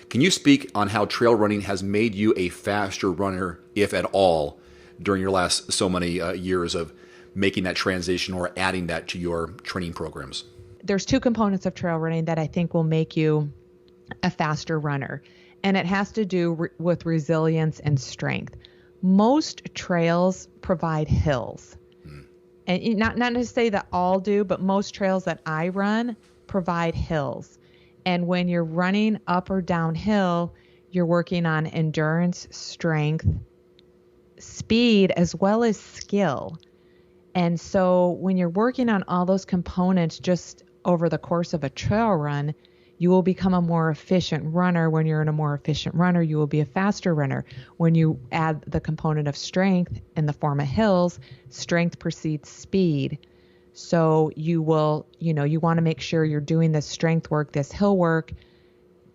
Can you speak on how trail running has made you a faster runner, if at all, during your last so many years of making that transition or adding that to your training programs? There's two components of trail running that I think will make you a faster runner, and it has to do with resilience and strength. Most trails provide hills. And not to say that all do, but most trails that I run provide hills. And when you're running up or downhill, you're working on endurance, strength, speed, as well as skill. And so when you're working on all those components just over the course of a trail run, you will become a more efficient runner. When you're in a more efficient runner, you will be a faster runner. When you add the component of strength in the form of hills, strength precedes speed. So you will, you want to make sure you're doing this strength work, this hill work,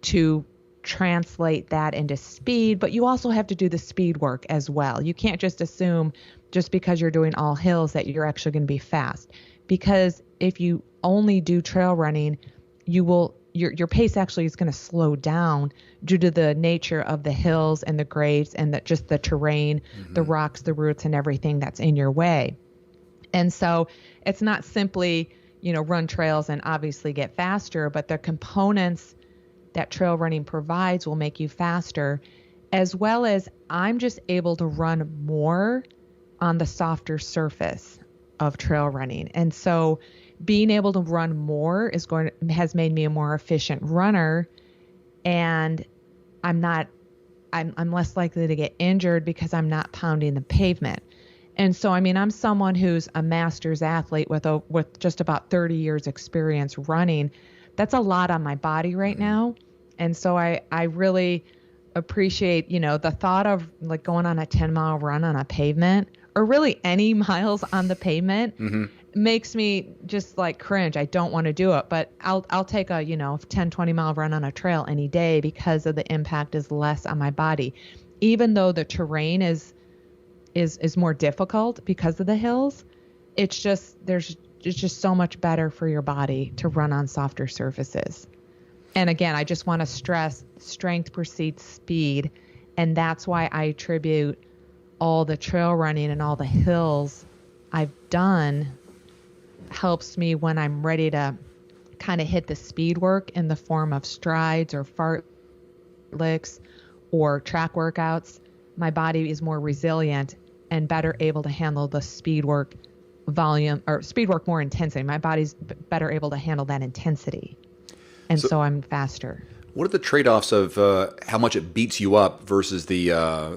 to translate that into speed, but you also have to do the speed work as well. You can't just assume just because you're doing all hills that you're actually going to be fast. Because if you only do trail running, your pace actually is going to slow down due to the nature of the hills and the grades and just the terrain, the rocks, the roots, and everything that's in your way. And so it's not simply, run trails and obviously get faster, but the components that trail running provides will make you faster, as well as I'm just able to run more on the softer surface of trail running. And so being able to run more has made me a more efficient runner, and I'm less likely to get injured because I'm not pounding the pavement. And so, I'm someone who's a master's athlete with just about 30 years experience running. That's a lot on my body right now. And so I really appreciate, the thought of like going on a 10-mile run on a pavement, or really any miles on the pavement, makes me just like cringe. I don't want to do it, but I'll take a, 10, 20 mile run on a trail any day because of the impact is less on my body. Even though the terrain is more difficult because of the hills, it's just so much better for your body to run on softer surfaces. And again, I just want to stress strength precedes speed. And that's why I attribute all the trail running and all the hills I've done helps me when I'm ready to kind of hit the speed work in the form of strides or fartleks or track workouts. My body is more resilient and better able to handle the speed work volume, or speed work more intensity. My body's better able to handle that intensity. And so I'm faster. What are the trade-offs of how much it beats you up versus the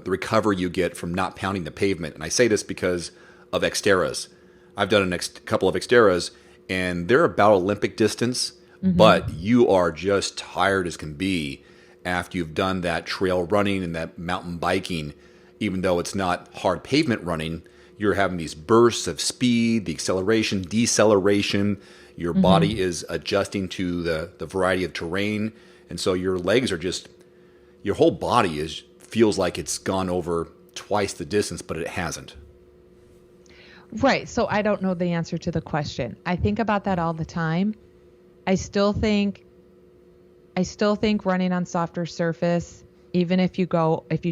recovery you get from not pounding the pavement? And I say this because of Xterras. I've done a couple of Xterras, and they're about Olympic distance, but you are just tired as can be after you've done that trail running and that mountain biking. Even though it's not hard pavement running, you're having these bursts of speed, the acceleration, deceleration. Your body is adjusting to the variety of terrain. And so your legs are your whole body feels like it's gone over twice the distance, but it hasn't. Right. So I don't know the answer to the question. I think about that all the time. I still think running on softer surface, even if you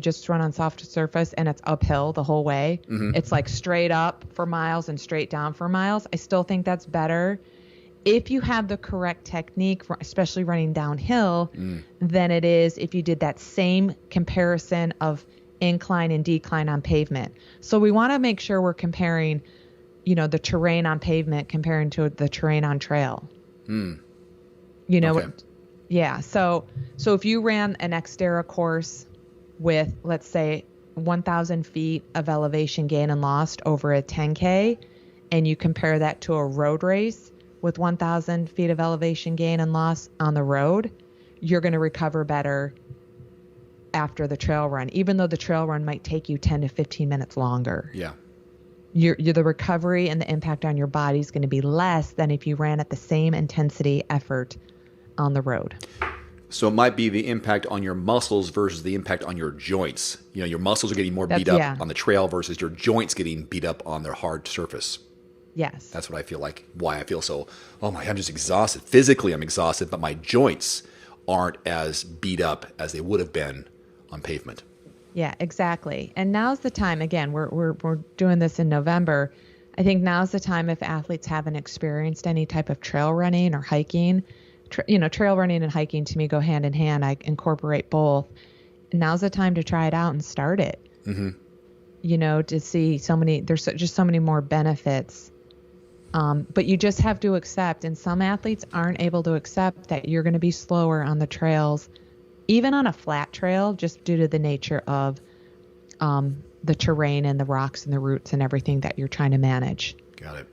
just run on softer surface and it's uphill the whole way, it's like straight up for miles and straight down for miles. I still think that's better. If you have the correct technique, especially running downhill, than it is if you did that same comparison of incline and decline on pavement. So we want to make sure we're comparing, the terrain on pavement comparing to the terrain on trail. Okay. Yeah. So if you ran an Xterra course with, let's say, 1,000 feet of elevation gain and loss over a 10K, and you compare that to a road race with 1,000 feet of elevation gain and loss on the road, you're going to recover better after the trail run, even though the trail run might take you 10 to 15 minutes longer. Yeah. The recovery and the impact on your body is going to be less than if you ran at the same intensity effort on the road. So it might be the impact on your muscles versus the impact on your joints. Your muscles are getting more beat up on the trail versus your joints getting beat up on their hard surface. Yes. That's what I feel like, why I feel so, I'm just exhausted. Physically, I'm exhausted, but my joints aren't as beat up as they would have been on pavement. Yeah, exactly. And now's the time. Again, we're doing this in November. I think now's the time if athletes haven't experienced any type of trail running or hiking. Trail running and hiking to me go hand in hand. I incorporate both. Now's the time to try it out and start it. To see there's just so many more benefits. But you just have to accept, and some athletes aren't able to accept that you're going to be slower on the trails, even on a flat trail, just due to the nature of the terrain and the rocks and the roots and everything that you're trying to manage. Got it.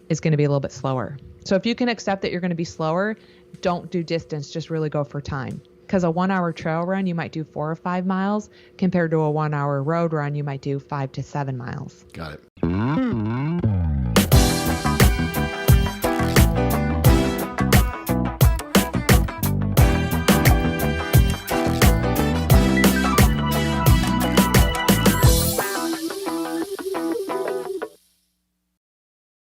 Is going to be a little bit slower. So if you can accept that you're going to be slower, don't do distance, just really go for time. Because a 1 hour trail run, you might do 4 or 5 miles, compared to a 1 hour road run, you might do 5 to 7 miles. Got it.